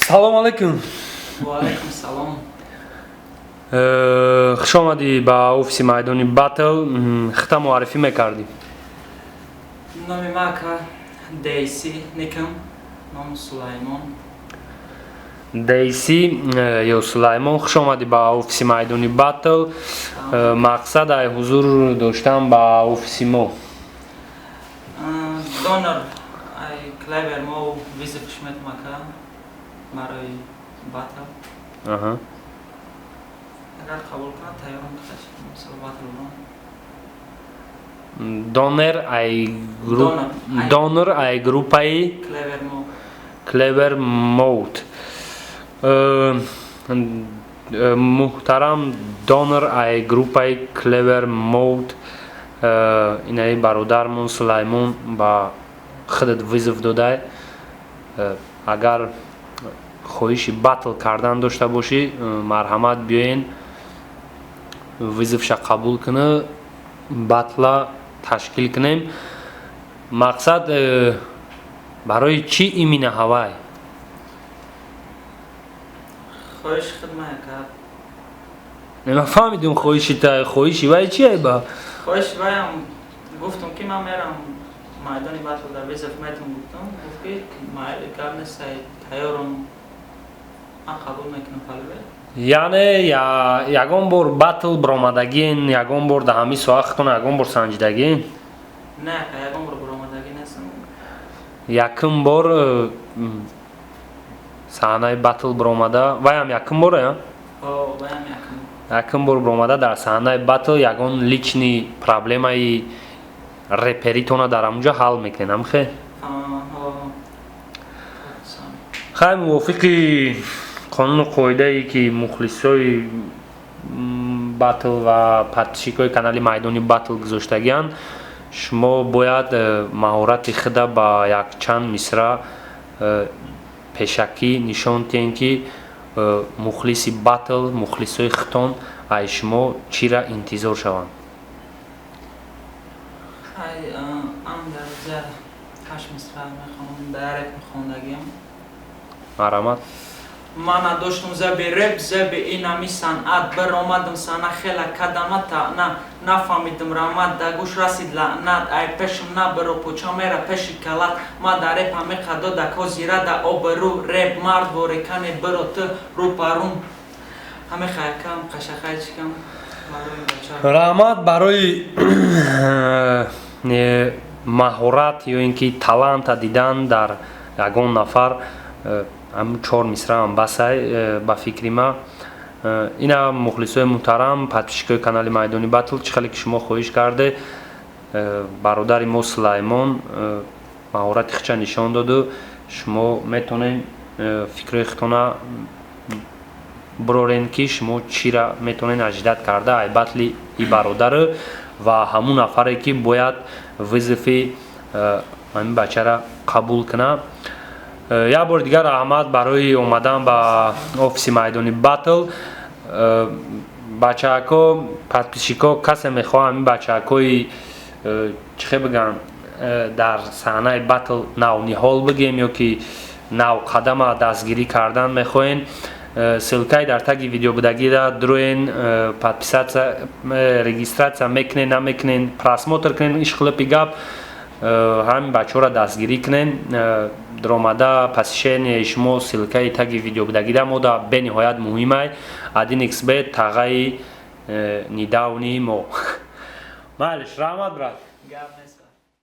Салом алейкум. Ва алейкум салом. Хуш омадӣ ба офиси майдони Батл. Хита муаррифӣ мекардӣ? Номи мака Дейси, никам ном Сулаймон. Дейси ё Сулаймон, хуш омадӣ ба офиси майдони Батл. Мақсад ай ҳузур доштан ба офиси мо? Донор ай клевер мо виза пишмет мака барои Батл. Агар қабул кунад тайёрам мисол Батл рон. Донор ай группаи Клевер Моут. Муҳтарам донор ай группаи Клевер Моут, инаи бародармон Сулаймон ба худат визов додай. Агар хоҳиши батл кардан дошта бошӣ, марҳамат биёен визовша қабул кунӣ, батла ташкил кунем. Мақсад барои чӣ имина ҳавай? Хоҳиш хидмат кард. Нафаҳмидум хоҳиши та, хоҳиши вай чие ба? Хоҳиши ваям гуфтам ки ман мерам майдони Батл дар визов метам гуфтам. Гуфт ки майли гап нест, тайёрам, ман қабул мекунам палбе. Яъне ягон бор батл баромадагиен, ягон бор дар ҳамин соахтон ягон бор санҷидагиен? Не, ягон бор баромадагӣ нестам. Якум бор саҳнаи батл баромада, ваям якум боре? Ваям якум. Якум бор баромада дар саҳнаи батл ягон лични проблемаи реперитона дар ҳамунҷо ҳал мекунен, амхе? Хай мувофиқи қонуну қоидае ки мухлисои батл ва подписчикои канали майдони батл гузоштагианд, шумо бояд маҳорати худа ба якчанд мисра пешакӣ нишон диҳед ки мухлиси батл, мухлисои хитон аз шумо чира интизор шаванд. Ам дар ҷа 8 мисра мехонам, дар реп хондагиам. Марҳамат. Ман надоштам заби реп, заби инами санъат, баромадам сана хела кадамата, нафаҳмидам рамат, да гӯш расид лаънат, ай пешам набаро поча мера пеши калат, ма дар реп ҳаме қадода козира да обару, реп мард ворекане биро ту рӯпарум. Ҳаме хаякам, қашақай чикам барои бача. Раҳмат барои маҳорат ё ин ки таланта дидан дар ягон нафар. ҳамин 4 мисраам басай ба фикри ма. Ина мухлисои муҳтарам, подписчикои канали майдони батл, чӣ хеле ки шумо хоҳиш карде, бародари мо Сулаймон маҳорати хича нишон доду, шумо метонед фикрои хитона бирорен ки шумо чира метонед аҷдад карда ай батли и бародару ва ҳамун нафаре ки бояд визифи ҳамин бачара қабул куна. Як бор дигар раҳмат барои омадан ба офиси майдони батл. Бачаҳако, подписчико, касе мехоҳад ҳамин бачаҳакои чихе бигӯям дар саҳнаи батл навниҳол бигем ё ки навқадама дастгирӣ кардан мехоҳен, ссилкаи дар таги видеобудагида дуроен, подписатсия, регистратсия мекунен, намекунен, просмотр кунен, ишқилипи гап, ҳамин бачаҳоро дастгирӣ кунен. Дромада посещение шумо ссилкаи таги видеобудагида мода бениҳоят муҳимай. 1xbet тағаи нидауни мо. Майлиш, раҳмат брат. Гап нест.